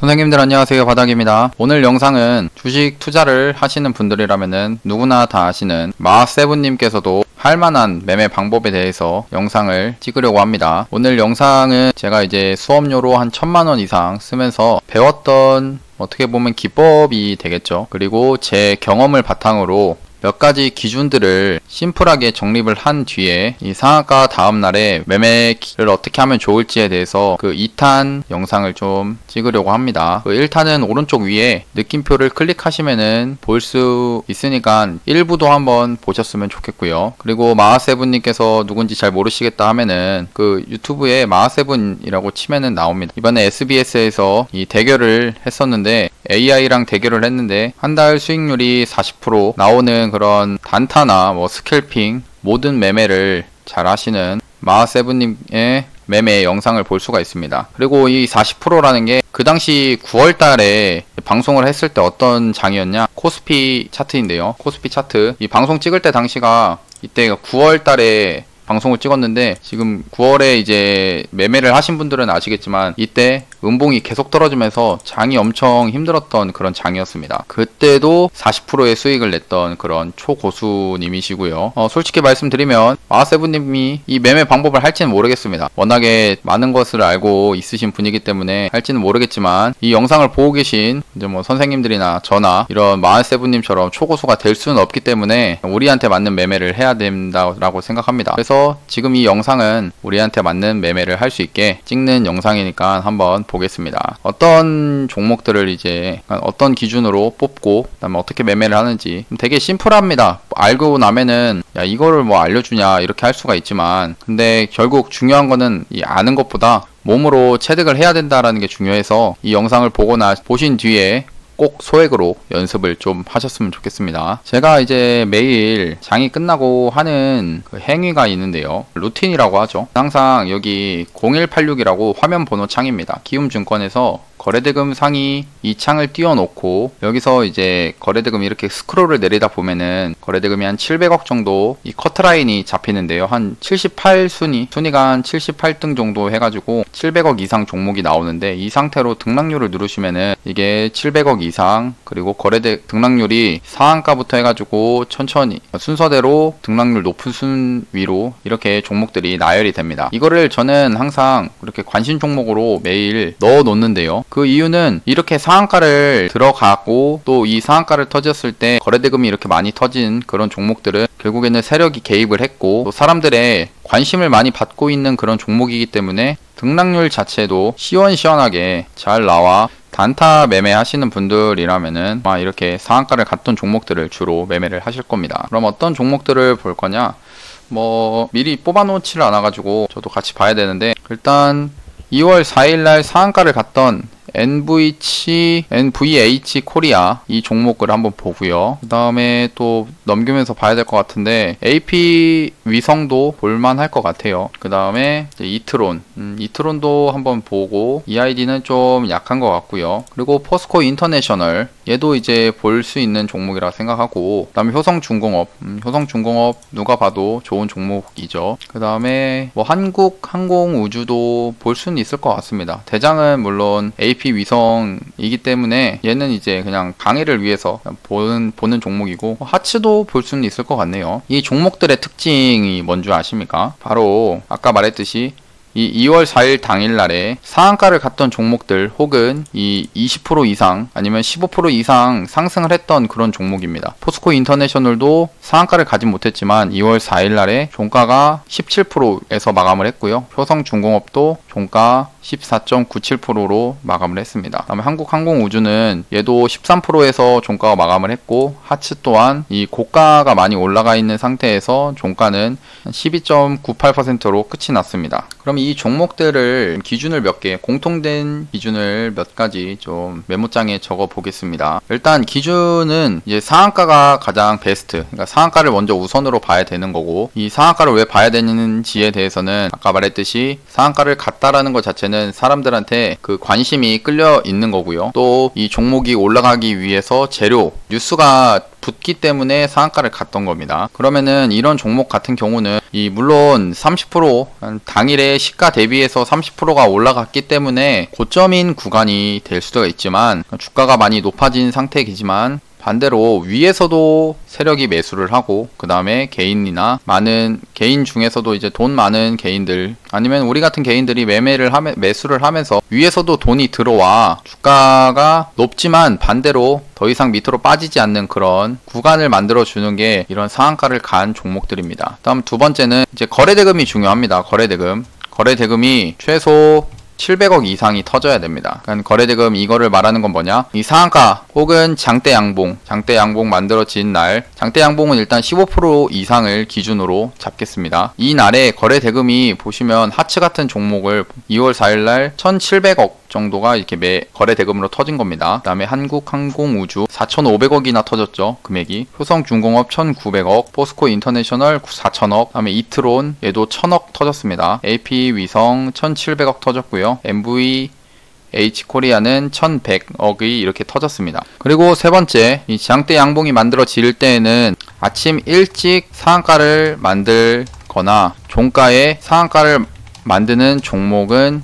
선생님들 안녕하세요, 바닥입니다. 오늘 영상은 주식 투자를 하시는 분들이라면은 누구나 다 아시는 마세븐님께서도 할만한 매매 방법에 대해서 영상을 찍으려고 합니다. 오늘 영상은 제가 이제 수업료로 한 1000만원 이상 쓰면서 배웠던 어떻게 보면 기법이 되겠죠. 그리고 제 경험을 바탕으로 몇 가지 기준들을 심플하게 정립을 한 뒤에 이 상한가 다음날에 매매를 어떻게 하면 좋을지에 대해서 그 2탄 영상을 좀 찍으려고 합니다. 그 1탄은 오른쪽 위에 느낌표를 클릭하시면은 볼 수 있으니까 1부도 한번 보셨으면 좋겠고요. 그리고 마하세븐님께서 누군지 잘 모르시겠다 하면은 그 유튜브에 마하세븐이라고 치면은 나옵니다. 이번에 SBS에서 이 대결을 했었는데 AI랑 대결을 했는데 한 달 수익률이 40% 나오는 그런 단타나 뭐 스캘핑 모든 매매를 잘 하시는 마하세븐님의 매매 영상을 볼 수가 있습니다. 그리고 이 40%라는 게 그 당시 9월 달에 방송을 했을 때 어떤 장이었냐, 코스피 차트인데요. 코스피 차트 이 방송 찍을 때 당시가 이때가 9월 달에 방송을 찍었는데 지금 9월에 이제 매매를 하신 분들은 아시겠지만 이때 음봉이 계속 떨어지면서 장이 엄청 힘들었던 그런 장이었습니다. 그때도 40%의 수익을 냈던 그런 초고수님이시고요. 솔직히 말씀드리면 마하세븐님이 이 매매 방법을 할지는 모르겠습니다. 워낙에 많은 것을 알고 있으신 분이기 때문에 할지는 모르겠지만 이 영상을 보고 계신 이제 뭐 선생님들이나 저나 이런 마하세븐님처럼 초고수가 될 수는 없기 때문에 우리한테 맞는 매매를 해야 된다고 생각합니다. 그래서 지금 이 영상은 우리한테 맞는 매매를 할 수 있게 찍는 영상이니까 한번 보겠습니다. 어떤 종목들을 이제 어떤 기준으로 뽑고 그다음에 어떻게 매매를 하는지 되게 심플합니다. 알고 나면은 야 이거를 뭐 알려주냐 이렇게 할 수가 있지만 근데 결국 중요한 거는 이 아는 것보다 몸으로 체득을 해야 된다라는 게 중요해서 이 영상을 보신 뒤에 꼭 소액으로 연습을 좀 하셨으면 좋겠습니다. 제가 이제 매일 장이 끝나고 하는 그 행위가 있는데요. 루틴이라고 하죠. 항상 여기 0186이라고 화면 번호 창입니다. 키움증권에서 거래대금 상위 이 창을 띄워놓고 여기서 이제 거래대금 이렇게 스크롤을 내리다 보면은 거래대금이 한 700억 정도 이 커트라인이 잡히는데요. 한 78순위가 한 78등 정도 해가지고 700억 이상 종목이 나오는데 이 상태로 등락률을 누르시면은 이게 700억 이상 그리고 등락률이 상한가부터 해가지고 천천히 순서대로 등락률 높은 순위로 이렇게 종목들이 나열이 됩니다. 이거를 저는 항상 이렇게 관심 종목으로 매일 넣어 놓는데요. 그 이유는 이렇게 상한가를 들어가고 또 이 상한가를 터졌을 때 거래대금이 이렇게 많이 터진 그런 종목들은 결국에는 세력이 개입을 했고 또 사람들의 관심을 많이 받고 있는 그런 종목이기 때문에 등락률 자체도 시원시원하게 잘 나와 단타 매매 하시는 분들이라면은 이렇게 상한가를 갔던 종목들을 주로 매매를 하실 겁니다. 그럼 어떤 종목들을 볼 거냐? 뭐 미리 뽑아놓지를 않아가지고 저도 같이 봐야 되는데 일단 2월 4일날 상한가를 갔던 NVH 코리아 이 종목을 한번 보고요. 그 다음에 또 넘기면서 봐야 될 것 같은데 AP 위성도 볼만할 것 같아요. 그 다음에 이트론 이트론도 한번 보고 EID는 좀 약한 것 같고요. 그리고 포스코 인터내셔널 얘도 이제 볼 수 있는 종목이라 생각하고 그 다음에 효성중공업 효성중공업 누가 봐도 좋은 종목이죠. 그 다음에 뭐 한국항공우주도 볼 수는 있을 것 같습니다. 대장은 물론 AP 위성이기 때문에 얘는 이제 그냥 강의를 위해서 보는 종목이고 하츠도 볼 수는 있을 것 같네요. 이 종목들의 특징이 뭔지 아십니까? 바로 아까 말했듯이 이 2월 4일 당일날에 상한가를 갔던 종목들 혹은 이 20% 이상 아니면 15% 이상 상승을 했던 그런 종목입니다. 포스코 인터내셔널도 상한가를 가진 못했지만 2월 4일날에 종가가 17%에서 마감을 했고요. 효성중공업도 종가 14.97%로 마감을 했습니다. 다음에 한국항공우주는 얘도 13%에서 종가가 마감을 했고 하츠 또한 이 고가가 많이 올라가 있는 상태에서 종가는 12.98%로 끝이 났습니다. 그럼 이 종목들을 기준을 몇 개, 공통된 기준을 몇 가지 좀 메모장에 적어 보겠습니다. 일단 기준은 이제 상한가가 가장 베스트, 그러니까 상한가를 먼저 우선으로 봐야 되는 거고 이 상한가를 왜 봐야 되는지에 대해서는 아까 말했듯이 상한가를 갔다라는 것 자체는 사람들한테 그 관심이 끌려 있는 거고요. 또 이 종목이 올라가기 위해서 재료, 뉴스가 붙기 때문에 상한가를 갔던 겁니다. 그러면은 이런 종목 같은 경우는 물론 30% 당일에 시가 대비해서 30%가 올라갔기 때문에 고점인 구간이 될 수도 있지만 주가가 많이 높아진 상태이지만 반대로 위에서도 세력이 매수를 하고 그 다음에 개인이나 많은 개인 중에서도 이제 돈 많은 개인들 아니면 우리 같은 개인들이 매수를 하면서 위에서도 돈이 들어와 주가가 높지만 반대로 더 이상 밑으로 빠지지 않는 그런 구간을 만들어 주는 게 이런 상한가를 간 종목들입니다. 다음 두 번째는 이제 거래대금이 중요합니다. 거래대금이 최소 700억 이상이 터져야 됩니다. 그러니까 거래대금 이거를 말하는 건 뭐냐? 이 상한가 혹은 장대 양봉 만들어진 날, 장대 양봉은 일단 15% 이상을 기준으로 잡겠습니다. 이 날에 거래대금이 보시면 하츠 같은 종목을 2월 4일 날 1,700억 정도가 이렇게 거래대금으로 터진 겁니다. 그 다음에 한국항공우주 4,500억이나 터졌죠. 금액이. 효성중공업 1,900억, 포스코 인터내셔널 4,000억, 그 다음에 이트론 얘도 1,000억 터졌습니다. AP위성 1,700억 터졌고요. MVH코리아는 1,100억이 이렇게 터졌습니다. 그리고 세 번째, 이 장대 양봉이 만들어질 때에는 아침 일찍 상한가를 만들거나 종가에 상한가를 만드는 종목은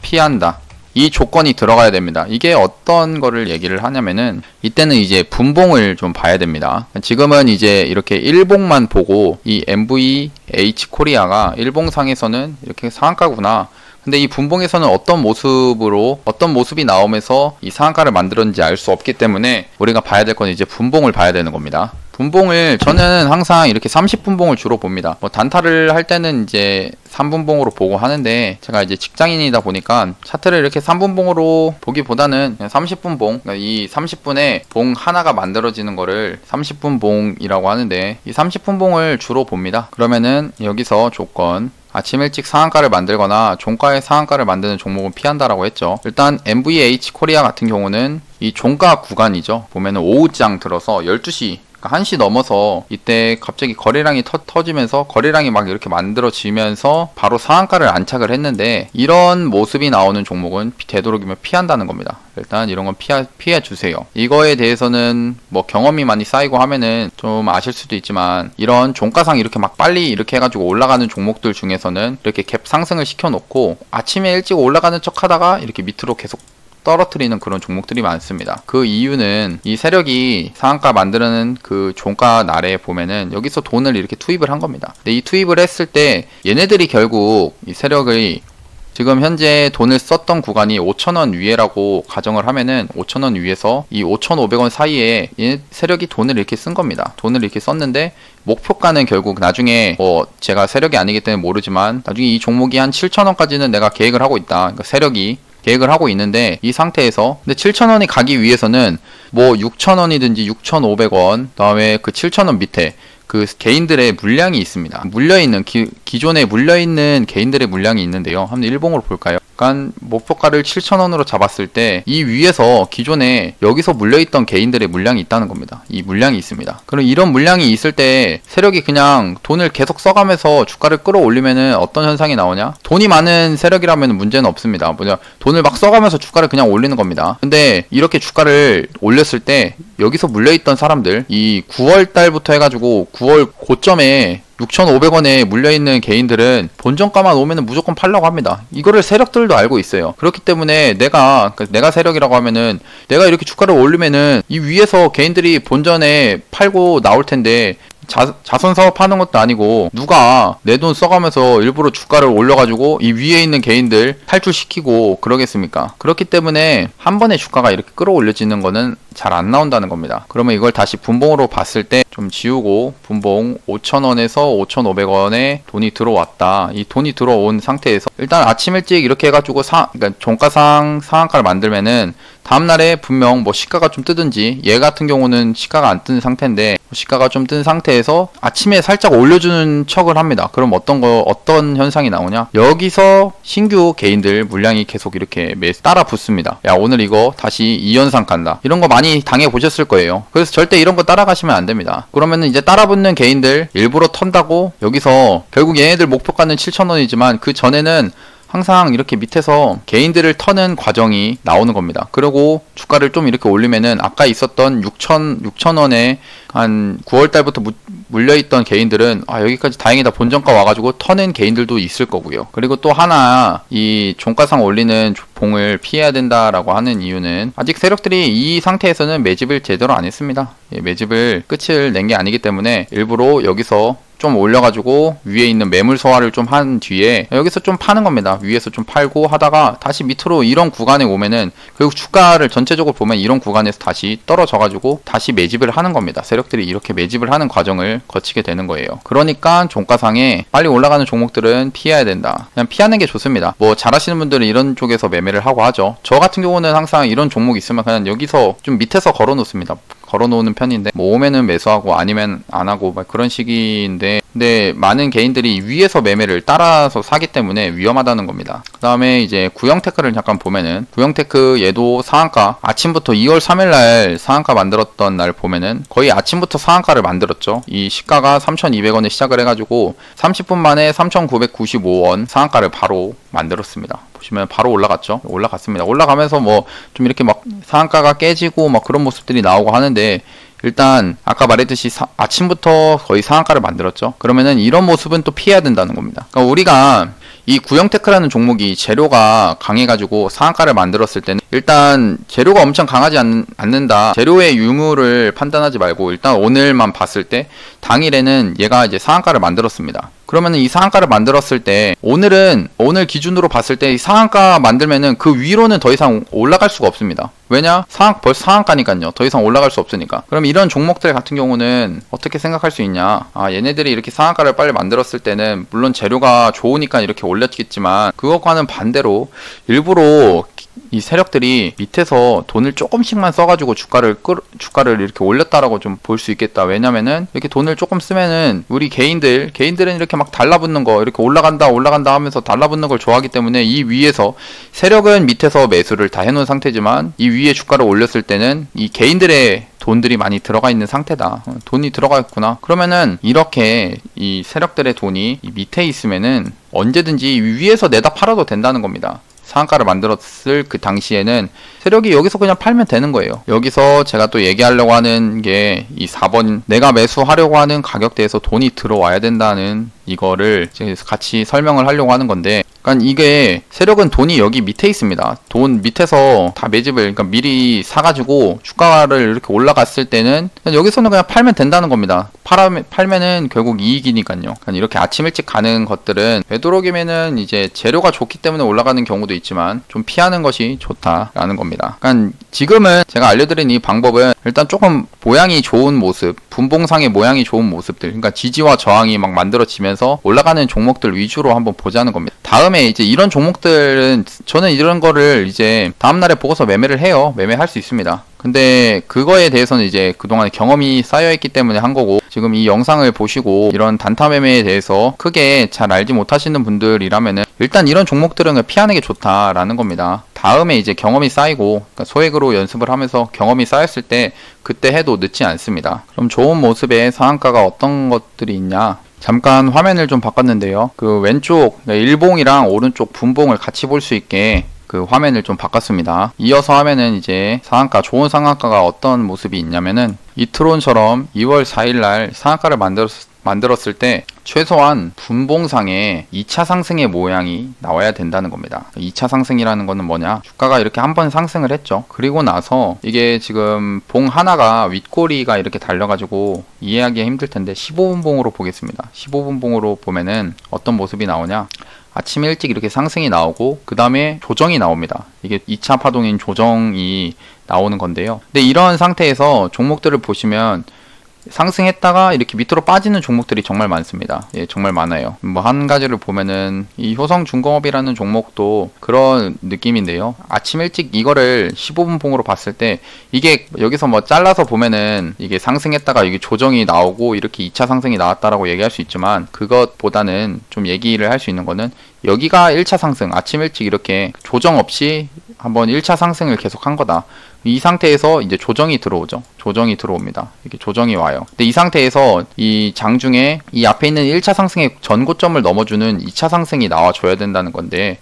피한다. 이 조건이 들어가야 됩니다. 이게 어떤 거를 얘기를 하냐면은 이때는 이제 분봉을 좀 봐야 됩니다. 지금은 이제 이렇게 일봉만 보고 이 MVH 코리아가 일봉상에서는 이렇게 상한가구나. 근데 이 분봉에서는 어떤 모습이 나오면서 이 상한가를 만들었는지 알 수 없기 때문에 우리가 봐야 될 건 이제 분봉을 봐야 되는 겁니다. 분봉을 저는 항상 이렇게 30분봉을 주로 봅니다. 뭐 단타를 할 때는 이제 3분봉으로 보고 하는데 제가 이제 직장인이다 보니까 차트를 이렇게 3분봉으로 보기보다는 그냥 30분봉, 그러니까 이 30분에 봉 하나가 만들어지는 거를 30분봉이라고 하는데 이 30분봉을 주로 봅니다. 그러면은 여기서 조건 아침 일찍 상한가를 만들거나 종가의 상한가를 만드는 종목은 피한다라고 했죠. 일단 MVH 코리아 같은 경우는 이 종가 구간이죠. 보면은 오후장 들어서 12시 1시 넘어서 이때 갑자기 거래량이 터지면서 거래량이 막 이렇게 만들어지면서 바로 상한가를 안착을 했는데 이런 모습이 나오는 종목은 되도록이면 피한다는 겁니다. 일단 이런 건 피해 주세요. 이거에 대해서는 뭐 경험이 많이 쌓이고 하면은 좀 아실 수도 있지만 이런 종가상 이렇게 막 빨리 이렇게 해가지고 올라가는 종목들 중에서는 이렇게 갭 상승을 시켜놓고 아침에 일찍 올라가는 척 하다가 이렇게 밑으로 계속 떨어뜨리는 그런 종목들이 많습니다. 그 이유는 이 세력이 상한가 만드는 그 종가 날에 보면은 여기서 돈을 이렇게 투입을 한 겁니다. 근데 이 투입을 했을 때 얘네들이 결국 이 세력의 지금 현재 돈을 썼던 구간이 5,000원 위에라고 가정을 하면은 5,000원 위에서 이 5,500원 사이에 세력이 돈을 이렇게 쓴 겁니다. 돈을 이렇게 썼는데 목표가는 결국 나중에 제가 세력이 아니기 때문에 모르지만 나중에 이 종목이 한 7,000원까지는 내가 계획을 하고 있다. 그러니까 세력이 계획을 하고 있는데 이 상태에서 근데 7,000원이 가기 위해서는 뭐 6,000원이든지 6,500원 그다음에 그 7,000원 밑에 그 개인들의 물량이 있습니다. 물려있는 기존에 물려있는 개인들의 물량이 있는데요. 한번 일봉으로 볼까요? 그러니까 목표가를 7,000원으로 잡았을 때 이 위에서 기존에 여기서 물려있던 개인들의 물량이 있다는 겁니다. 이 물량이 있습니다. 그럼 이런 물량이 있을 때 세력이 그냥 돈을 계속 써가면서 주가를 끌어올리면은 어떤 현상이 나오냐? 돈이 많은 세력이라면 문제는 없습니다. 돈을 막 써가면서 주가를 그냥 올리는 겁니다. 근데 이렇게 주가를 올렸을 때 여기서 물려있던 사람들 이 9월 달부터 해가지고 9월 고점에 6,500원에 물려있는 개인들은 본전가만 오면은 무조건 팔라고 합니다. 이거를 세력들도 알고 있어요. 그렇기 때문에 내가 세력이라고 하면은 내가 이렇게 주가를 올리면은 이 위에서 개인들이 본전에 팔고 나올 텐데 자선 사업 하는 것도 아니고 누가 내 돈 써가면서 일부러 주가를 올려가지고 이 위에 있는 개인들 탈출시키고 그러겠습니까? 그렇기 때문에 한 번에 주가가 이렇게 끌어올려지는 거는 잘 안 나온다는 겁니다. 그러면 이걸 다시 분봉으로 봤을 때 좀 지우고 분봉 5,000원에서 5,500원에 돈이 들어왔다. 이 돈이 들어온 상태에서 일단 아침 일찍 이렇게 해가지고 그러니까 종가상 상한가를 만들면은 다음날에 분명 뭐 시가가 좀 뜨든지 얘 같은 경우는 시가가 안 뜬 상태인데 시가가 좀 뜬 상태에서 아침에 살짝 올려주는 척을 합니다. 그럼 어떤 현상이 나오냐? 여기서 신규 개인들 물량이 계속 이렇게 따라 붙습니다. 야 오늘 이거 다시 2연상 간다. 이런 거 많이 당해 보셨을 거예요. 그래서 절대 이런 거 따라가시면 안 됩니다. 그러면은 이제 따라 붙는 개인들 일부러 턴다고 여기서 결국 얘네들 목표가는 7,000원이지만 그 전에는 항상 이렇게 밑에서 개인들을 터는 과정이 나오는 겁니다. 그리고 주가를 좀 이렇게 올리면은 아까 있었던 6,000원에 한 9월달부터 물려있던 개인들은 여기까지 다행이다 본전가 와가지고 터는 개인들도 있을 거고요. 그리고 또 하나 이 종가상 올리는 봉을 피해야 된다라고 하는 이유는 아직 세력들이 이 상태에서는 매집을 제대로 안 했습니다. 매집을 끝을 낸 게 아니기 때문에 일부러 여기서 좀 올려가지고 위에 있는 매물 소화를 좀 한 뒤에 여기서 좀 파는 겁니다. 위에서 좀 팔고 하다가 다시 밑으로 이런 구간에 오면은 결국 주가를 전체적으로 보면 이런 구간에서 다시 떨어져가지고 다시 매집을 하는 겁니다. 세력들이 이렇게 매집을 하는 과정을 거치게 되는 거예요. 그러니까 종가상에 빨리 올라가는 종목들은 피해야 된다. 그냥 피하는 게 좋습니다. 뭐 잘하시는 분들은 이런 쪽에서 매매를 하고 하죠. 저 같은 경우는 항상 이런 종목 있으면 그냥 여기서 좀 밑에서 걸어 놓습니다. 걸어놓는 편인데 뭐 오면은 매수하고 아니면 안 하고 막 그런 식인데 근데 많은 개인들이 위에서 매매를 따라서 사기 때문에 위험하다는 겁니다. 그 다음에 이제 구형테크를 잠깐 보면은 구형테크 얘도 상한가 아침부터 2월 3일날 상한가 만들었던 날 보면은 거의 아침부터 상한가를 만들었죠. 이 시가가 3,200원에 시작을 해가지고 30분 만에 3,995원 상한가를 바로 만들었습니다. 보시면 바로 올라갔죠. 올라갔습니다. 올라가면서 뭐 좀 이렇게 막 상한가가 깨지고 막 그런 모습들이 나오고 하는데 일단 아까 말했듯이 아침부터 거의 상한가를 만들었죠. 그러면은 이런 모습은 또 피해야 된다는 겁니다. 그러니까 우리가 이 구형테크라는 종목이 재료가 강해가지고 상한가를 만들었을 때는 일단 재료가 엄청 강하지 않는다. 재료의 유무를 판단하지 말고 일단 오늘만 봤을 때 당일에는 얘가 이제 상한가를 만들었습니다. 그러면은 이 상한가를 만들었을 때 오늘 기준으로 봤을 때 이 상한가 만들면은 그 위로는 더 이상 올라갈 수가 없습니다. 왜냐? 벌써 상한가니까요. 더 이상 올라갈 수 없으니까. 그럼 이런 종목들 같은 경우는 어떻게 생각할 수 있냐? 얘네들이 이렇게 상한가를 빨리 만들었을 때는 물론 재료가 좋으니까 이렇게 올렸겠지만 그것과는 반대로 일부러 이 세력들이 밑에서 돈을 조금씩만 써가지고 주가를 이렇게 올렸다라고 좀 볼 수 있겠다. 왜냐면은 이렇게 돈을 조금 쓰면은 우리 개인들은 이렇게 막 달라붙는 거 이렇게 올라간다 하면서 달라붙는 걸 좋아하기 때문에 이 위에서 세력은 밑에서 매수를 다 해놓은 상태지만 이 위에 주가를 올렸을 때는 이 개인들의 돈들이 많이 들어가 있는 상태다. 돈이 들어가 있구나. 그러면은 이렇게 이 세력들의 돈이 이 밑에 있으면은 언제든지 위에서 내다 팔아도 된다는 겁니다. 상한가를 만들었을 그 당시에는 세력이 여기서 그냥 팔면 되는 거예요. 여기서 제가 또 얘기하려고 하는 게 이 4번 내가 매수하려고 하는 가격대에서 돈이 들어와야 된다는 이거를 같이 설명을 하려고 하는 건데 그러니까 이게 세력은 돈이 여기 밑에 있습니다. 돈 밑에서 다 매집을 그러니까 미리 사가지고 주가를 이렇게 올라갔을 때는 여기서는 그냥 팔면 된다는 겁니다. 팔면은 결국 이익이니까요. 그러니까 이렇게 아침 일찍 가는 것들은 되도록이면은 이제 재료가 좋기 때문에 올라가는 경우도 있지만 좀 피하는 것이 좋다라는 겁니다. 그러니까 지금은 제가 알려드린 이 방법은 일단 조금 모양이 좋은 모습, 분봉상의 모양이 좋은 모습들, 그러니까 지지와 저항이 막 만들어지면서 올라가는 종목들 위주로 한번 보자는 겁니다. 다음에 이제 이런 종목들은 저는 이런 거를 이제 다음날에 보고서 매매를 해요. 매매할 수 있습니다. 근데 그거에 대해서는 이제 그동안 경험이 쌓여있기 때문에 한 거고 지금 이 영상을 보시고 이런 단타 매매에 대해서 크게 잘 알지 못하시는 분들이라면은 일단 이런 종목들은 피하는 게 좋다라는 겁니다. 다음에 이제 경험이 쌓이고 그러니까 소액으로 연습을 하면서 경험이 쌓였을 때 그때 해도 늦지 않습니다. 그럼 좋은 모습의 상한가가 어떤 것들이 있냐? 잠깐 화면을 좀 바꿨는데요. 그 왼쪽 일봉이랑 오른쪽 분봉을 같이 볼 수 있게 그 화면을 좀 바꿨습니다. 이어서 하면은 이제 상한가, 좋은 상한가가 어떤 모습이 있냐면은 이트론처럼 2월 4일날 상한가를 만들었을 때 최소한 분봉상에 2차 상승의 모양이 나와야 된다는 겁니다. 2차 상승이라는 거는 뭐냐? 주가가 이렇게 한번 상승을 했죠. 그리고 나서 이게 지금 봉 하나가 윗꼬리가 이렇게 달려가지고 이해하기 힘들 텐데 15분 봉으로 보겠습니다. 15분 봉으로 보면은 어떤 모습이 나오냐? 아침 일찍 이렇게 상승이 나오고 그 다음에 조정이 나옵니다. 이게 2차 파동인 조정이 나오는 건데요. 근데 이런 상태에서 종목들을 보시면 상승했다가 이렇게 밑으로 빠지는 종목들이 정말 많습니다. 예, 정말 많아요. 뭐 한 가지를 보면은 이 효성중공업이라는 종목도 그런 느낌인데요. 아침 일찍 이거를 15분 봉으로 봤을 때 이게 여기서 뭐 잘라서 보면은 이게 상승했다가 이게 조정이 나오고 이렇게 2차 상승이 나왔다라고 얘기할 수 있지만 그것보다는 좀 얘기를 할 수 있는 거는 여기가 1차 상승, 아침 일찍 이렇게 조정 없이 한번 1차 상승을 계속 한 거다. 이 상태에서 이제 조정이 들어오죠. 조정이 들어옵니다. 이렇게 조정이 와요. 근데 이 상태에서 이 장중에 이 앞에 있는 1차 상승의 전고점을 넘어주는 2차 상승이 나와줘야 된다는 건데,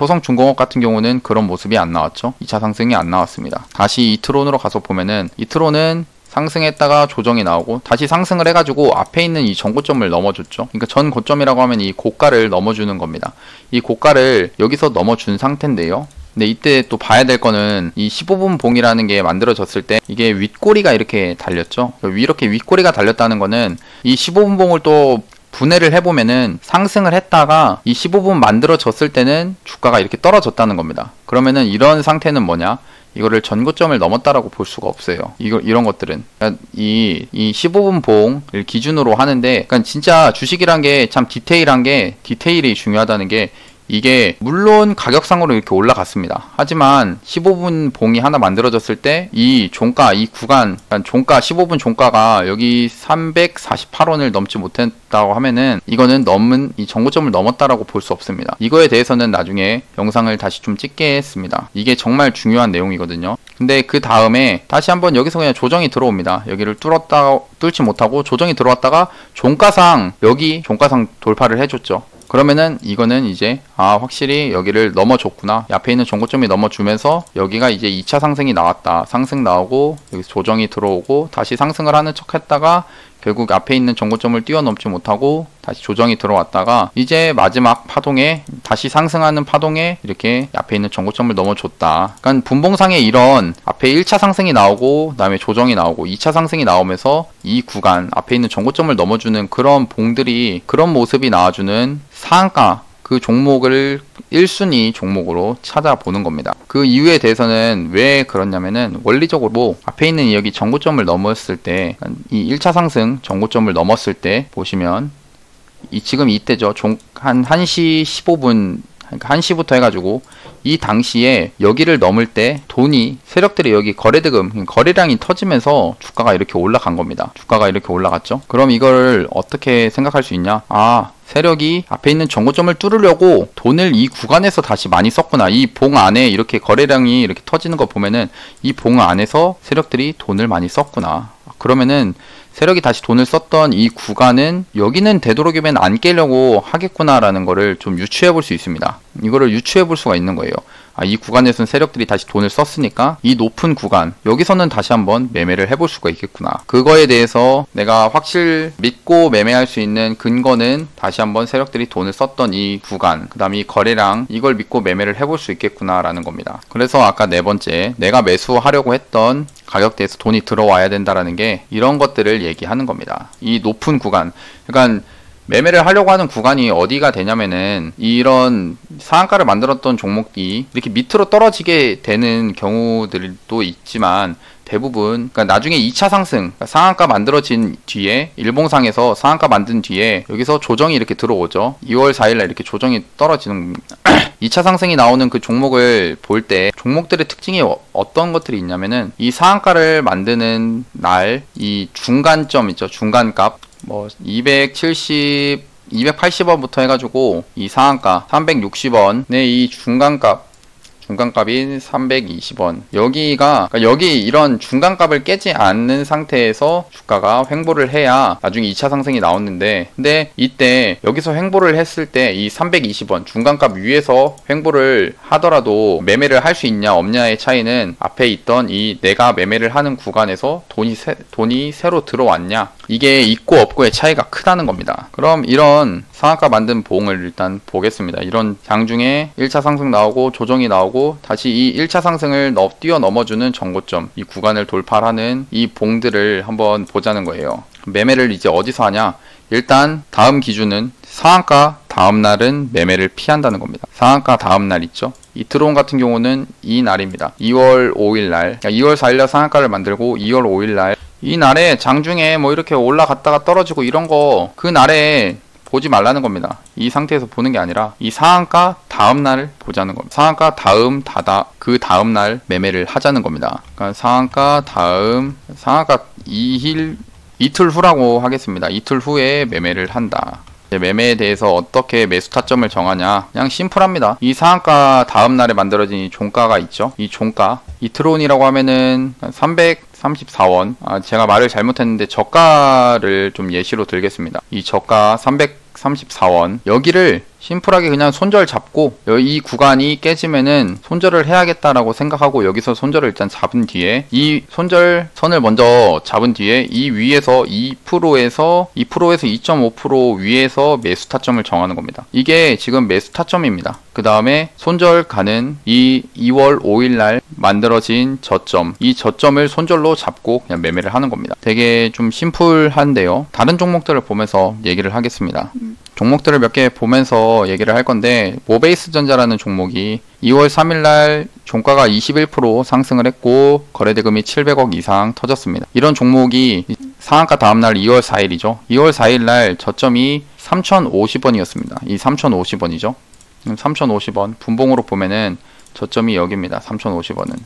효성중공업 같은 경우는 그런 모습이 안 나왔죠. 2차 상승이 안 나왔습니다. 다시 이트론으로 가서 보면은, 이트론은 상승했다가 조정이 나오고 다시 상승을 해가지고 앞에 있는 이 전고점을 넘어줬죠. 그러니까 전 고점이라고 하면 이 고가를 넘어주는 겁니다. 이 고가를 여기서 넘어준 상태인데요. 근데 이때 또 봐야 될 거는 이 15분 봉이라는 게 만들어졌을 때 이게 윗꼬리가 이렇게 달렸죠. 이렇게 윗꼬리가 달렸다는 거는 이 15분 봉을 또 분해를 해보면은 상승을 했다가 이 15분 만들어졌을 때는 주가가 이렇게 떨어졌다는 겁니다. 그러면은 이런 상태는 뭐냐? 이거를 전고점을 넘었다라고 볼 수가 없어요. 이런 것들은. 그러니까 이 15분 봉을 기준으로 하는데, 그러니까 진짜 주식이란 게 참 디테일이 중요하다는 게, 이게 물론 가격상으로 이렇게 올라갔습니다. 하지만 15분 봉이 하나 만들어졌을 때 이 종가, 이 구간, 그러니까 종가 15분 종가가 여기 348원을 넘지 못했다고 하면은 이거는 이 전고점을 넘었다라고 볼 수 없습니다. 이거에 대해서는 나중에 영상을 다시 좀 찍겠습니다. 이게 정말 중요한 내용이거든요. 근데 그 다음에 다시 한번 여기서 그냥 조정이 들어옵니다. 여기를 뚫지 못하고 조정이 들어왔다가 여기 종가상 돌파를 해줬죠. 그러면은 이거는 이제 확실히 여기를 넘어줬구나. 앞에 있는 전고점이 넘어주면서 여기가 이제 2차 상승이 나왔다. 상승 나오고 여기 조정이 들어오고 다시 상승을 하는 척 했다가 결국 앞에 있는 전고점을 뛰어넘지 못하고 다시 조정이 들어왔다가 이제 마지막 파동에 다시 상승하는 파동에 이렇게 앞에 있는 전고점을 넘어줬다. 그러니까 분봉상에 이런 앞에 1차 상승이 나오고 그다음에 조정이 나오고 2차 상승이 나오면서 이 구간 앞에 있는 전고점을 넘어주는 그런 봉들이, 그런 모습이 나와주는 상한가, 그 종목을 1순위 종목으로 찾아보는 겁니다. 그 이유에 대해서는 왜 그렇냐면은, 원리적으로 앞에 있는 여기 전고점을 넘었을 때, 이 1차 상승 전고점을 넘었을 때 보시면 지금 이때죠. 한 1시 15분, 그러니까 1시부터 해가지고 이 당시에 여기를 넘을 때 세력들이 여기 거래량이 터지면서 주가가 이렇게 올라간 겁니다. 주가가 이렇게 올라갔죠. 그럼 이걸 어떻게 생각할 수 있냐? 세력이 앞에 있는 전고점을 뚫으려고 돈을 이 구간에서 다시 많이 썼구나. 이 봉 안에 이렇게 거래량이 이렇게 터지는 거 보면은 이 봉 안에서 세력들이 돈을 많이 썼구나. 그러면은 세력이 다시 돈을 썼던 이 구간은 여기는 되도록이면 안 깨려고 하겠구나라는 거를 좀 유추해 볼 수 있습니다. 이거를 유추해 볼 수가 있는 거예요. 이 구간에서는 세력들이 다시 돈을 썼으니까 이 높은 구간, 여기서는 다시 한번 매매를 해볼 수가 있겠구나. 그거에 대해서 내가 믿고 매매할 수 있는 근거는 다시 한번 세력들이 돈을 썼던 이 구간, 그 다음에 이 거래량, 이걸 믿고 매매를 해볼 수 있겠구나라는 겁니다. 그래서 아까 네 번째, 내가 매수하려고 했던 가격대에서 돈이 들어와야 된다라는 게 이런 것들을 얘기하는 겁니다. 이 높은 구간, 그러니까 매매를 하려고 하는 구간이 어디가 되냐면은, 이런 상한가를 만들었던 종목이 이렇게 밑으로 떨어지게 되는 경우들도 있지만, 대부분 그러니까 나중에 2차 상승, 그러니까 상한가 만들어진 뒤에, 일봉상에서 상한가 만든 뒤에 여기서 조정이 이렇게 들어오죠. 2월 4일날 이렇게 조정이 떨어지는 겁니다. 2차 상승이 나오는 그 종목을 볼 때 종목들의 특징이 어떤 것들이 있냐면은, 이 상한가를 만드는 날 이 중간점 있죠. 중간값 280원부터 해가지고 이 상한가 360원의 이 중간값인 320원, 그러니까 여기 이런 중간값을 깨지 않는 상태에서 주가가 횡보를 해야 나중에 2차 상승이 나오는데, 근데 이때 여기서 횡보를 했을 때 이 320원 중간값 위에서 횡보를 하더라도 매매를 할 수 있냐 없냐의 차이는 앞에 있던 이 내가 매매를 하는 구간에서 돈이 새로 들어왔냐, 이게 있고 없고의 차이가 크다는 겁니다. 그럼 이런 상한가 만든 봉을 일단 보겠습니다. 이런 장중에 1차 상승 나오고 조정이 나오고 다시 이 1차 상승을 뛰어넘어주는 전고점, 이 구간을 돌파하는 이 봉들을 한번 보자는 거예요. 매매를 이제 어디서 하냐? 일단 다음 기준은 상한가 다음날은 매매를 피한다는 겁니다. 상한가 다음날 있죠? 이트론 같은 경우는 이 날입니다. 2월 5일날, 2월 4일날 상한가를 만들고 2월 5일날, 이 날에 장중에 이렇게 올라갔다가 떨어지고 이런 거 그 날에 보지 말라는 겁니다. 이 상태에서 보는 게 아니라 이 상한가 다음 날을 보자는 겁니다. 상한가 그 다음 날 매매를 하자는 겁니다. 그러니까 상한가 이틀 후라고 하겠습니다. 이틀 후에 매매를 한다. 매매에 대해서 어떻게 매수 타점을 정하냐, 그냥 심플합니다. 이 상한가 다음날에 만들어진 이 종가가 있죠. 이 종가, 이 트론이라고 하면은 334원, 제가 말을 잘못했는데 저가를 좀 예시로 들겠습니다. 이 저가 334원, 여기를 심플하게 그냥 손절 잡고 이 구간이 깨지면은 손절을 해야겠다라고 생각하고 여기서 손절을 일단 잡은 뒤에 이 손절 선을 먼저 잡은 뒤에 이 위에서 2%에서 2.5% 위에서 매수 타점을 정하는 겁니다. 이게 지금 매수 타점입니다. 그 다음에 손절 가는 이 2월 5일 날 만들어진 저점, 이 저점을 손절로 잡고 그냥 매매를 하는 겁니다. 되게 좀 심플한데요. 다른 종목들을 보면서 얘기를 하겠습니다. 종목들을 몇 개 보면서 얘기를 할 건데, 모베이스전자라는 종목이 2월 3일날 종가가 21% 상승을 했고 거래대금이 700억 이상 터졌습니다. 이런 종목이 상한가 다음날 2월 4일이죠. 2월 4일날 저점이 3,050원이었습니다. 이 3,050원이죠. 3,050원 분봉으로 보면은 저점이 여기입니다. 3,050원은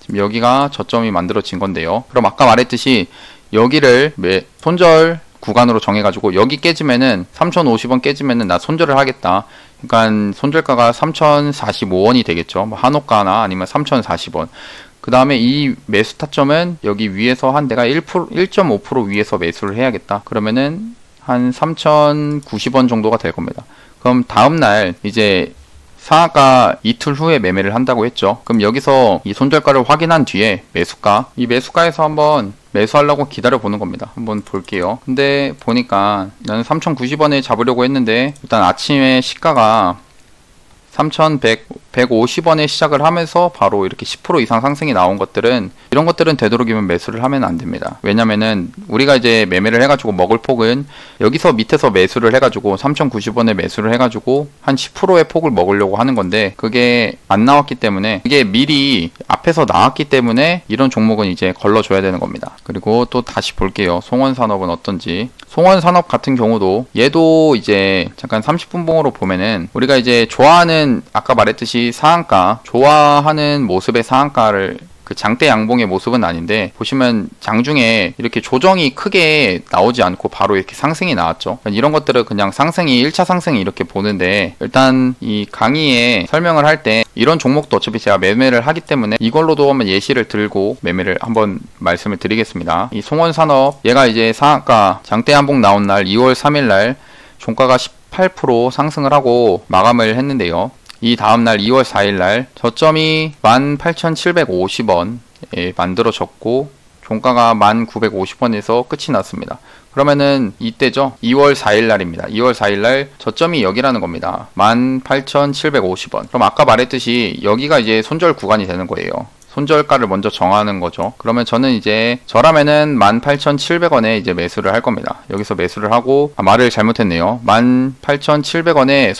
지금 여기가 저점이 만들어진 건데요. 그럼 아까 말했듯이 여기를 손절 구간으로 정해가지고 여기 깨지면은 3,050원 깨지면은 나 손절을 하겠다. 그러니까 손절가가 3,045원이 되겠죠. 뭐 한호가나 아니면 3,040원. 그 다음에 이 매수 타점은 여기 위에서 한 내가 1.5% 위에서 매수를 해야겠다. 그러면은 한 3,090원 정도가 될 겁니다. 그럼 다음날 이제 상한가 이틀 후에 매매를 한다고 했죠. 그럼 여기서 이 손절가를 확인한 뒤에 매수가, 이 매수가에서 한번 매수하려고 기다려 보는 겁니다. 한번 볼게요. 근데 보니까 나는 3,090원에 잡으려고 했는데 일단 아침에 시가가 3,150원에 시작을 하면서 바로 이렇게 10% 이상 상승이 나온 것들은, 이런 것들은 되도록이면 매수를 하면 안 됩니다. 왜냐면은 우리가 이제 매매를 해가지고 먹을 폭은 여기서 밑에서 매수를 해가지고 3,090원에 매수를 해가지고 한 10%의 폭을 먹으려고 하는 건데, 그게 안 나왔기 때문에, 이게 미리 앞에서 나왔기 때문에 이런 종목은 이제 걸러줘야 되는 겁니다. 그리고 또 다시 볼게요. 송원산업은 어떤지. 송원산업 같은 경우도 얘도 이제 잠깐 30분봉으로 보면은 우리가 이제 좋아하는, 아까 말했듯이 상한가, 좋아하는 모습의 상한가를, 그 장대 양봉의 모습은 아닌데, 보시면 장중에 이렇게 조정이 크게 나오지 않고 바로 이렇게 상승이 나왔죠. 이런 것들은 그냥 상승이 1차 상승이 이렇게 보는데, 일단 이 강의에 설명을 할 때 이런 종목도 어차피 제가 매매를 하기 때문에 이걸로도 한번 예시를 들고 매매를 한번 말씀을 드리겠습니다. 이 송원산업, 얘가 이제 상한가 장대 양봉 나온 날 2월 3일 날 종가가 18% 상승을 하고 마감을 했는데요. 이 다음날 2월 4일날 저점이 18,750원에 만들어졌고 종가가 1,950원에서 끝이 났습니다. 그러면은 이때죠. 2월 4일날입니다. 2월 4일날 저점이 여기라는 겁니다. 18,750원. 그럼 아까 말했듯이 여기가 이제 손절 구간이 되는 거예요. 손절가를 먼저 정하는 거죠. 그러면 저는 이제 저라면은 18,700원에 이제 매수를 할 겁니다. 여기서 매수를 하고, 말을 잘못했네요. 18,700원에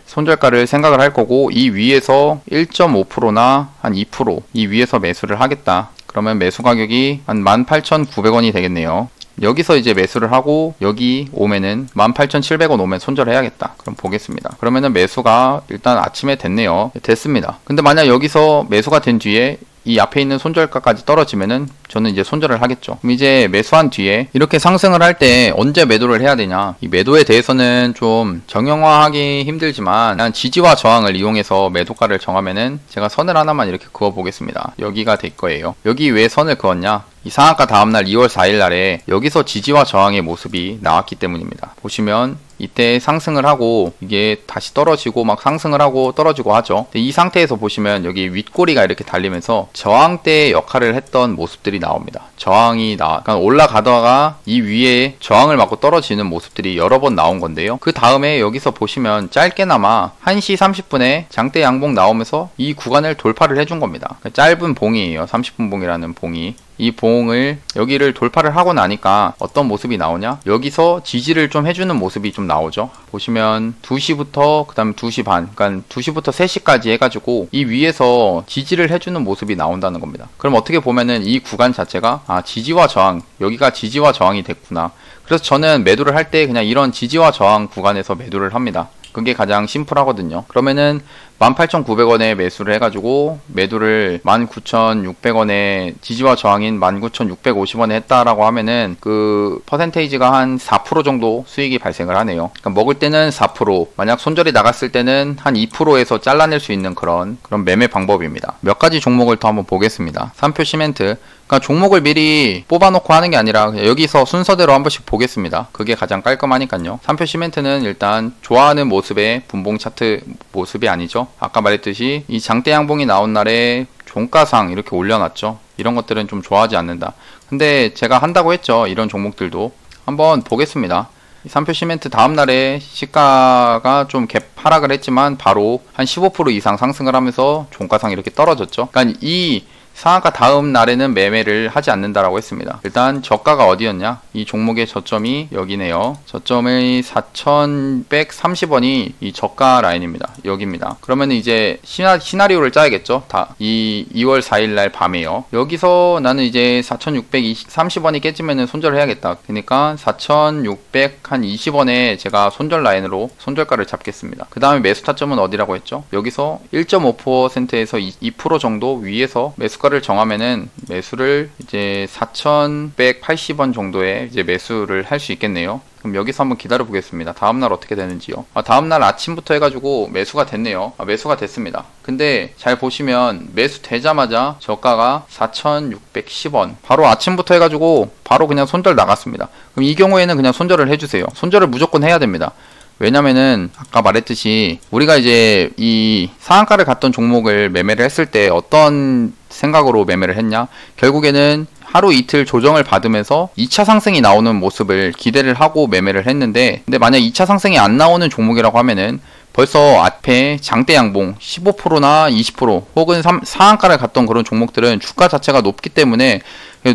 손절가를 생각을 할 거고, 이 위에서 1.5%나 한 2% 이 위에서 매수를 하겠다. 그러면 매수 가격이 한 18,900원이 되겠네요. 여기서 이제 매수를 하고 여기 오면은 18,700원 오면 손절해야겠다. 그럼 보겠습니다. 그러면은 매수가 일단 아침에 됐네요. 됐습니다. 근데 만약 여기서 매수가 된 뒤에 이 앞에 있는 손절가까지 떨어지면은 저는 이제 손절을 하겠죠. 그럼 이제 매수한 뒤에 이렇게 상승을 할 때 언제 매도를 해야 되냐, 이 매도에 대해서는 좀 정형화하기 힘들지만 그냥 지지와 저항을 이용해서 매도가를 정하면은 제가 선을 하나만 이렇게 그어 보겠습니다. 여기가 될 거예요. 여기 왜 선을 그었냐, 이 상한가 다음날 2월 4일 날에 여기서 지지와 저항의 모습이 나왔기 때문입니다. 보시면 이때 상승을 하고 이게 다시 떨어지고 막 상승을 하고 떨어지고 하죠. 이 상태에서 보시면 여기 윗꼬리가 이렇게 달리면서 저항대의 역할을 했던 모습들이 나옵니다. 그러니까 올라가다가 이 위에 저항을 맞고 떨어지는 모습들이 여러 번 나온 건데요. 그 다음에 여기서 보시면 짧게나마 1시 30분에 장대 양봉 나오면서 이 구간을 돌파를 해준 겁니다. 짧은 봉이에요. 30분 봉이라는 봉이. 이 봉을 여기를 돌파를 하고 나니까 어떤 모습이 나오냐, 여기서 지지를 좀 해주는 모습이 좀 나오죠. 보시면 2시부터 그 다음 2시 반, 그러니까 2시부터 3시까지 해가지고 이 위에서 지지를 해주는 모습이 나온다는 겁니다. 그럼 어떻게 보면은 이 구간 자체가 지지와 저항, 여기가 지지와 저항이 됐구나. 그래서 저는 매도를 할 때 그냥 이런 지지와 저항 구간에서 매도를 합니다. 그게 가장 심플하거든요. 그러면은 18,900원에 매수를 해가지고 매도를 19,600원에 지지와 저항인 19,650원에 했다라고 하면은 그 퍼센테이지가 한 4% 정도 수익이 발생을 하네요. 그러니까 먹을 때는 4%, 만약 손절이 나갔을 때는 한 2%에서 잘라낼 수 있는 그런 매매 방법입니다. 몇 가지 종목을 더 한번 보겠습니다. 삼표 시멘트. 그러니까 종목을 미리 뽑아놓고 하는 게 아니라 여기서 순서대로 한 번씩 보겠습니다. 그게 가장 깔끔하니까요. 삼표 시멘트는 일단 좋아하는 모습의 분봉 차트 모습이 아니죠. 아까 말했듯이 이 장대 양봉이 나온 날에 종가상 이렇게 올려놨죠. 이런 것들은 좀 좋아하지 않는다. 근데 제가 한다고 했죠. 이런 종목들도 한번 보겠습니다. 삼표 시멘트 다음날에 시가가 좀 갭 하락을 했지만 바로 한 15% 이상 상승을 하면서 종가상 이렇게 떨어졌죠. 그러니까 이 상한가 다음 날에는 매매를 하지 않는다라고 했습니다. 일단 저가가 어디였냐? 이 종목의 저점이 여기네요. 저점의 4,130원이 이 저가 라인입니다. 여기입니다. 그러면 이제 시나리오를 짜야겠죠. 이 2월 4일 날 밤에요. 여기서 나는 이제 4,630원이 깨지면은 손절을 해야겠다. 그러니까 4,620원에 제가 손절 라인으로 손절가를 잡겠습니다. 그 다음에 매수 타점은 어디라고 했죠? 여기서 1.5%에서 2% 정도 위에서 매수가 를 정하면은 매수를 이제 4,180원 정도에 이제 매수를 할 수 있겠네요. 그럼 여기서 한번 기다려 보겠습니다. 다음날 어떻게 되는지요. 다음날 아침부터 해가지고 매수가 됐네요. 매수가 됐습니다. 근데 잘 보시면 매수 되자마자 저가가 4,610원 바로 아침부터 해가지고 바로 그냥 손절 나갔습니다. 그럼 이 경우에는 그냥 손절을 해주세요. 손절을 무조건 해야 됩니다. 왜냐면은 아까 말했듯이 우리가 이제 이 상한가를 갔던 종목을 매매를 했을 때 어떤 생각으로 매매를 했냐, 결국에는 하루 이틀 조정을 받으면서 2차 상승이 나오는 모습을 기대를 하고 매매를 했는데, 근데 만약 2차 상승이 안 나오는 종목이라고 하면은 벌써 앞에 장대 양봉 15%나 20% 혹은 상한가를 갔던 그런 종목들은 주가 자체가 높기 때문에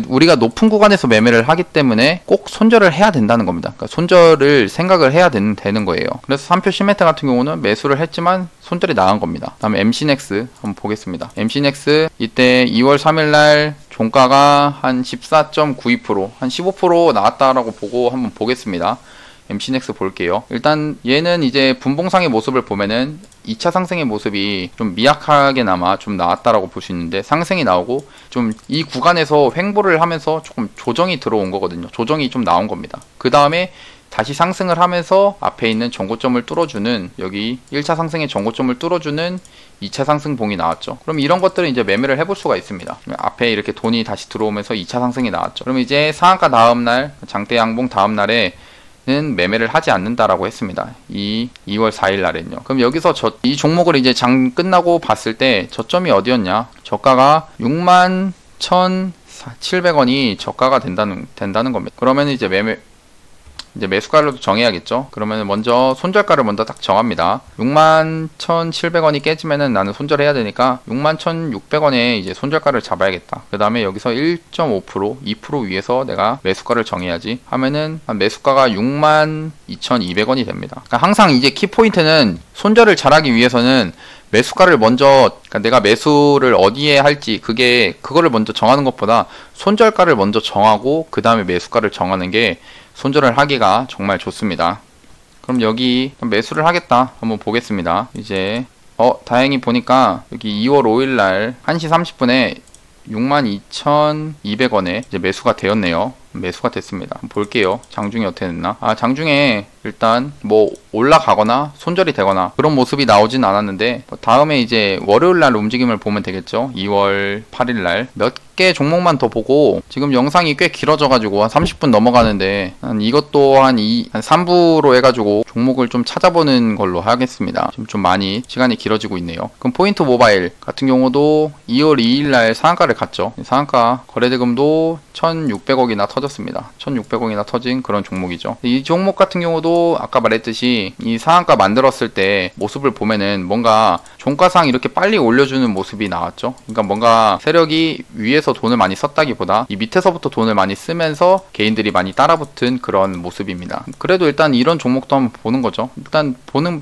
우리가 높은 구간에서 매매를 하기 때문에 꼭 손절을 해야 된다는 겁니다. 그러니까 손절을 생각을 해야 되는 거예요. 그래서 삼표 시멘트 같은 경우는 매수를 했지만 손절이 나간 겁니다. 다음에 MC넥스 한번 보겠습니다. MC넥스 이때 2월 3일 날 종가가 한 14.92%, 한 15% 나왔다라고 보고 한번 보겠습니다. MC넥스 볼게요. 일단 얘는 이제 분봉상의 모습을 보면은 2차 상승의 모습이 좀 미약하게나마 좀 나왔다라고 볼 수 있는데, 상승이 나오고 좀 이 구간에서 횡보를 하면서 조금 조정이 들어온 거거든요. 조정이 좀 나온 겁니다. 그 다음에 다시 상승을 하면서 앞에 있는 전고점을 뚫어주는, 여기 1차 상승의 전고점을 뚫어주는 2차 상승봉이 나왔죠. 그럼 이런 것들은 이제 매매를 해볼 수가 있습니다. 앞에 이렇게 돈이 다시 들어오면서 2차 상승이 나왔죠. 그럼 이제 상한가 다음날, 장대 양봉 다음날에 는 매매를 하지 않는다라고 했습니다. 이 2월 4일 날엔요. 그럼 여기서 이 종목을 이제 장 끝나고 봤을 때 저점이 어디였냐? 저가가 61,700원이 저가가 된다는 겁니다. 그러면 이제 매수가를 정해야겠죠. 그러면 먼저 손절가를 먼저 딱 정합니다. 61,700원이 깨지면은 나는 손절해야 되니까 61,600원에 이제 손절가를 잡아야겠다. 그 다음에 여기서 1.5%, 2% 위에서 내가 매수가를 정해야지 하면은 매수가가 62,200원이 됩니다. 그러니까 항상 이제 키포인트는 손절을 잘하기 위해서는 매수가를 먼저, 그러니까 내가 매수를 어디에 할지 그거를 먼저 정하는 것보다 손절가를 먼저 정하고 그 다음에 매수가를 정하는 게 손절을 하기가 정말 좋습니다. 그럼 여기 매수를 하겠다 한번 보겠습니다. 이제 다행히 보니까 여기 2월 5일 날 1시 30분에 62,200원에 이제 매수가 되었네요. 매수가 됐습니다. 볼게요. 장중에 어떻게 됐나? 장중에 일단 뭐 올라가거나 손절이 되거나 그런 모습이 나오진 않았는데, 다음에 이제 월요일 날 움직임을 보면 되겠죠. 2월 8일 날 몇 개 종목만 더 보고, 지금 영상이 꽤 길어져 가지고 한 30분 넘어가는데 이것도 한 3부로 해가지고 종목을 좀 찾아보는 걸로 하겠습니다. 지금 좀 많이 시간이 길어지고 있네요. 그럼 포인트 모바일 같은 경우도 2월 2일 날 상한가를 갔죠. 상한가 거래대금도 1,600억이나 터졌습니다. 1,600억이나 터진 그런 종목이죠. 이 종목 같은 경우도 아까 말했듯이 이 상한가 만들었을 때 모습을 보면은 뭔가 종가상 이렇게 빨리 올려주는 모습이 나왔죠. 그러니까 뭔가 세력이 위에서 돈을 많이 썼다기보다 이 밑에서부터 돈을 많이 쓰면서 개인들이 많이 따라붙은 그런 모습입니다. 그래도 일단 이런 종목도 한번 보는 거죠. 일단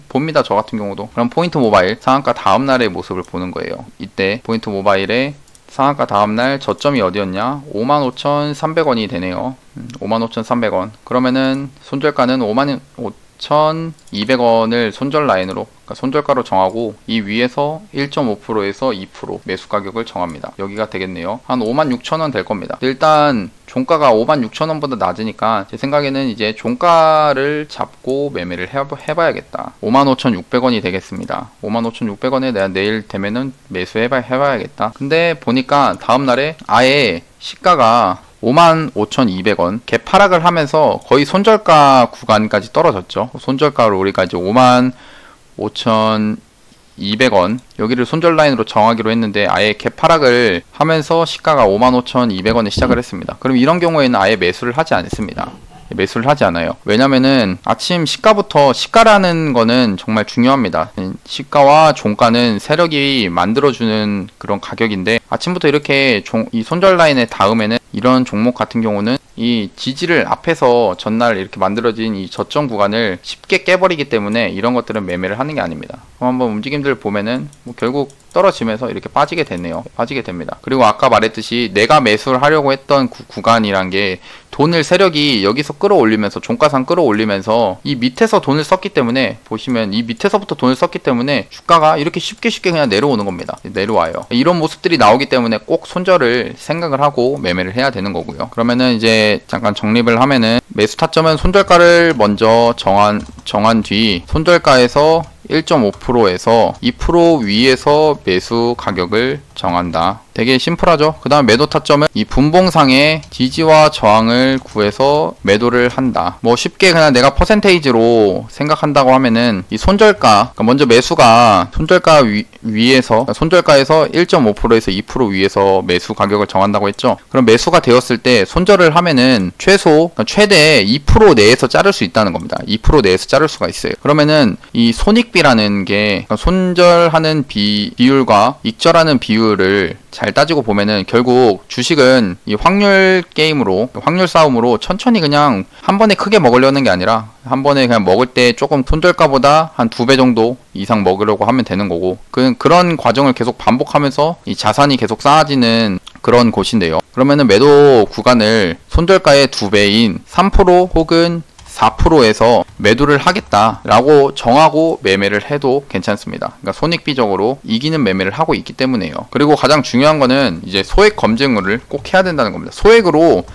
봅니다. 저 같은 경우도. 그럼 포인트 모바일 상한가 다음날의 모습을 보는 거예요. 이때 포인트 모바일의 상한가 다음날 저점이 어디였냐? 55,300원이 되네요. 55,300원. 그러면은 손절가는 55,200원을 손절 라인으로, 그러니까 그러니까 손절가로 정하고 이 위에서 1.5%에서 2% 매수 가격을 정합니다. 여기가 되겠네요. 한 56,000원 될 겁니다. 일단 종가가 56,000원보다 낮으니까 제 생각에는 이제 종가를 잡고 매매를 해봐야겠다. 55,600원이 되겠습니다. 55,600원에 내가 내일 되면은 매수해봐야겠다. 근데 보니까 다음날에 아예 시가가 55,200원 갭 하락을 하면서 거의 손절가 구간까지 떨어졌죠. 손절가로 우리가 이제 55,200원 여기를 손절 라인으로 정하기로 했는데 아예 갭 하락을 하면서 시가가 55,200원에 시작을 했습니다. 그럼 이런 경우에는 아예 매수를 하지 않습니다. 매수를 하지 않아요. 왜냐면은 아침 시가라는 거는 정말 중요합니다. 시가와 종가는 세력이 만들어주는 그런 가격인데 아침부터 이렇게 이 손절 라인에 닿으면은 이런 종목 같은 경우는 이 지지를 앞에서 전날 이렇게 만들어진 이 저점 구간을 쉽게 깨버리기 때문에 이런 것들은 매매를 하는 게 아닙니다. 그럼 한번 움직임들 보면은 뭐 결국 떨어지면서 이렇게 빠지게 됐네요. 빠지게 됩니다. 그리고 아까 말했듯이 내가 매수를 하려고 했던 구간이란 게 돈을 세력이 여기서 끌어올리면서 종가상 끌어올리면서 이 밑에서 돈을 썼기 때문에 보시면 이 밑에서부터 돈을 썼기 때문에 주가가 이렇게 쉽게 그냥 내려오는 겁니다. 내려와요. 이런 모습들이 나오기 때문에 꼭 손절을 생각을 하고 매매를 해야 되는 거고요. 그러면은 이제 잠깐 정립을 하면은 매수 타점은 손절가를 먼저 정한 뒤 손절가에서 1.5%에서 2% 위에서 매수 가격을 정한다. 되게 심플하죠. 그 다음 매도 타점은 이 분봉상의 지지와 저항을 구해서 매도를 한다. 뭐 쉽게 그냥 내가 퍼센테이지로 생각한다고 하면은 이 손절가, 그러니까 먼저 매수가 손절가 위에서 손절가에서 1.5%에서 2% 위에서 매수 가격을 정한다고 했죠. 그럼 매수가 되었을 때 손절을 하면은 그러니까 최대 2% 내에서 자를 수 있다는 겁니다. 2% 내에서 자를 수가 있어요. 그러면은 이 손익비라는 게 그러니까 손절하는 비율과 익절하는 비율을 잘 따지고 보면은 결국 주식은 이 확률 게임으로 확률 싸움으로 천천히 그냥 한 번에 크게 먹으려는 게 아니라 한 번에 그냥 먹을 때 조금 손절가보다 한 2배 정도 이상 먹으려고 하면 되는 거고 그런 과정을 계속 반복하면서 이 자산이 계속 쌓아지는 그런 곳인데요. 그러면은 매도 구간을 손절가의 2배인 3% 혹은 4%에서 매도를 하겠다라고 정하고 매매를 해도 괜찮습니다. 그러니까 손익비적으로 이기는 매매를 하고 있기 때문에요. 그리고 가장 중요한 거는 이제 소액 검증을 꼭 해야 된다는 겁니다. 소액으로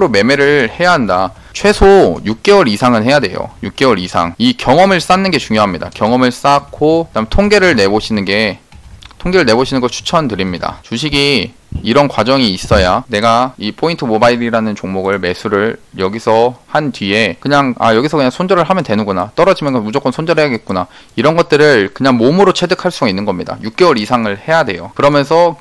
매매를 해야 한다. 최소 6개월 이상은 해야 돼요. 6개월 이상. 이 경험을 쌓는 게 중요합니다. 경험을 쌓고 그다음 통계를 내보시는 걸 추천드립니다. 주식이 이런 과정이 있어야 내가 이 포인트 모바일이라는 종목을 매수를 여기서 한 뒤에 그냥 여기서 그냥 손절을 하면 되는구나, 떨어지면 무조건 손절해야겠구나, 이런 것들을 그냥 몸으로 체득할 수가 있는 겁니다. 6개월 이상을 해야 돼요. 그러면서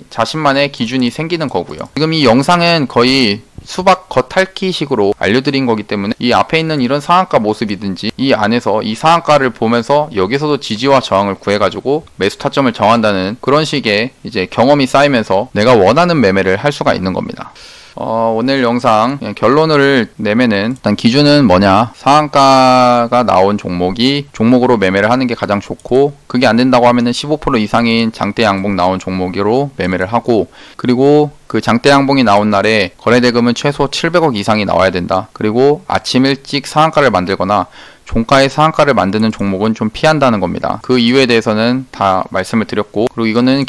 자신만의 기준이 생기는 거고요. 지금 이 영상은 거의 수박 겉핥기식으로 알려드린 거기 때문에 이 앞에 있는 이런 상한가 모습이든지 이 안에서 이 상한가를 보면서 여기서도 지지와 저항을 구해가지고 매수 타점을 정한다는 그런 식의 이제 경험이 쌓이면서 내가 원하는 매매를 할 수가 있는 겁니다. 오늘 영상 결론을 내면은 일단 기준은 뭐냐, 상한가가 나온 종목으로 매매를 하는 게 가장 좋고, 그게 안 된다고 하면은 15% 이상인 장대 양봉 나온 종목으로 매매를 하고, 그리고 그 장대 양봉이 나온 날에 거래대금은 최소 700억 이상이 나와야 된다. 그리고 아침 일찍 상한가를 만들거나 종가의 상한가를 만드는 종목은 좀 피한다는 겁니다. 그 이유에 대해서는 다 말씀을 드렸고, 그리고 이거는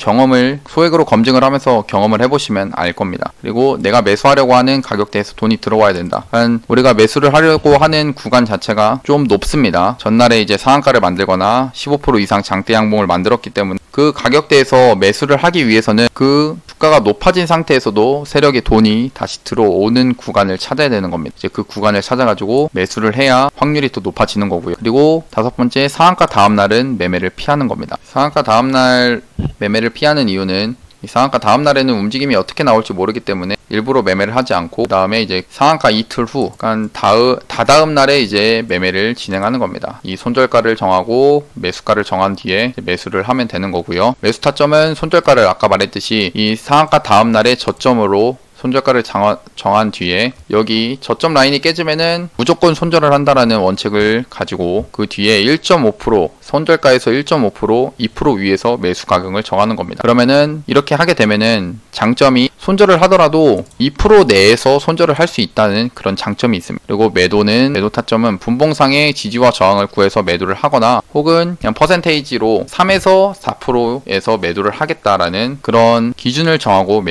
소액으로 검증을 하면서 경험을 해보시면 알 겁니다. 그리고 내가 매수하려고 하는 가격대에서 돈이 들어와야 된다. 그러니까 우리가 매수를 하려고 하는 구간 자체가 좀 높습니다. 전날에 이제 상한가를 만들거나 15% 이상 장대 양봉을 만들었기 때문에 그 가격대에서 매수를 하기 위해서는 그 주가가 높아진 상태에서도 세력의 돈이 다시 들어오는 구간을 찾아야 되는 겁니다. 이제 그 구간을 찾아가지고 매수를 해야 확률이 더 높아지는 거고요. 그리고 5번째, 상한가 다음날은 매매를 피하는 겁니다. 상한가 다음날 매매를 피하는 이유는 이 상한가 다음날에는 움직임이 어떻게 나올지 모르기 때문에 일부러 매매를 하지 않고, 그 다음에 이제 상한가 이틀 후, 그러니까 다다음 날에 이제 매매를 진행하는 겁니다. 이 손절가를 정하고 매수가를 정한 뒤에 매수를 하면 되는 거고요. 매수 타점은 손절가를 아까 말했듯이 이 상한가 다음 날의 저점으로 손절가를 정한 뒤에 여기 저점 라인이 깨지면은 무조건 손절을 한다라는 원칙을 가지고 그 뒤에 1.5% 손절가에서 1.5%, 2% 위에서 매수 가격을 정하는 겁니다. 그러면은 이렇게 하게 되면은 장점이 손절을 하더라도 2% 내에서 손절을 할 수 있다는 그런 장점이 있습니다. 그리고 매도 타점은 분봉상의 지지와 저항을 구해서 매도를 하거나 혹은 그냥 퍼센테이지로 3에서 4%에서 매도를 하겠다라는 그런 기준을 정하고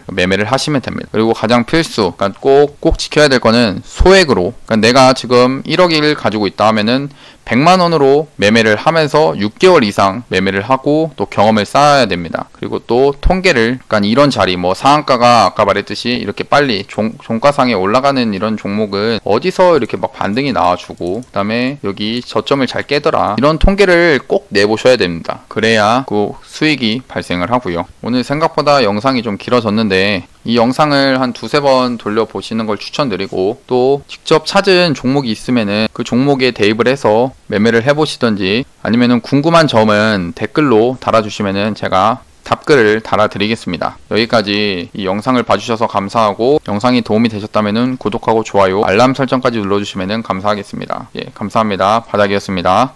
매매를 하시면 됩니다. 그리고 가장 필수, 그러니까 꼭 지켜야 될 거는 소액으로, 그러니까 내가 지금 1억을 가지고 있다 하면은 100만원으로 매매를 하면서 6개월 이상 매매를 하고 또 경험을 쌓아야 됩니다. 그리고 또 통계를, 그러니까 이런 자리, 상한가가 아까 말했듯이 이렇게 빨리 종가상에 올라가는 이런 종목은 어디서 이렇게 막 반등이 나와주고, 그 다음에 여기 저점을 잘 깨더라, 이런 통계를 꼭 내보셔야 됩니다. 그래야 그 수익이 발생을 하고요. 오늘 생각보다 영상이 좀 길어졌는데 이 영상을 한 두세 번 돌려보시는 걸 추천드리고, 또 직접 찾은 종목이 있으면은 그 종목에 대입을 해서 매매를 해보시던지, 아니면은 궁금한 점은 댓글로 달아주시면은 제가 답글을 달아드리겠습니다. 여기까지 이 영상을 봐주셔서 감사하고, 영상이 도움이 되셨다면은 구독하고 좋아요, 알람 설정까지 눌러주시면은 감사하겠습니다. 예, 감사합니다. 바닥이었습니다.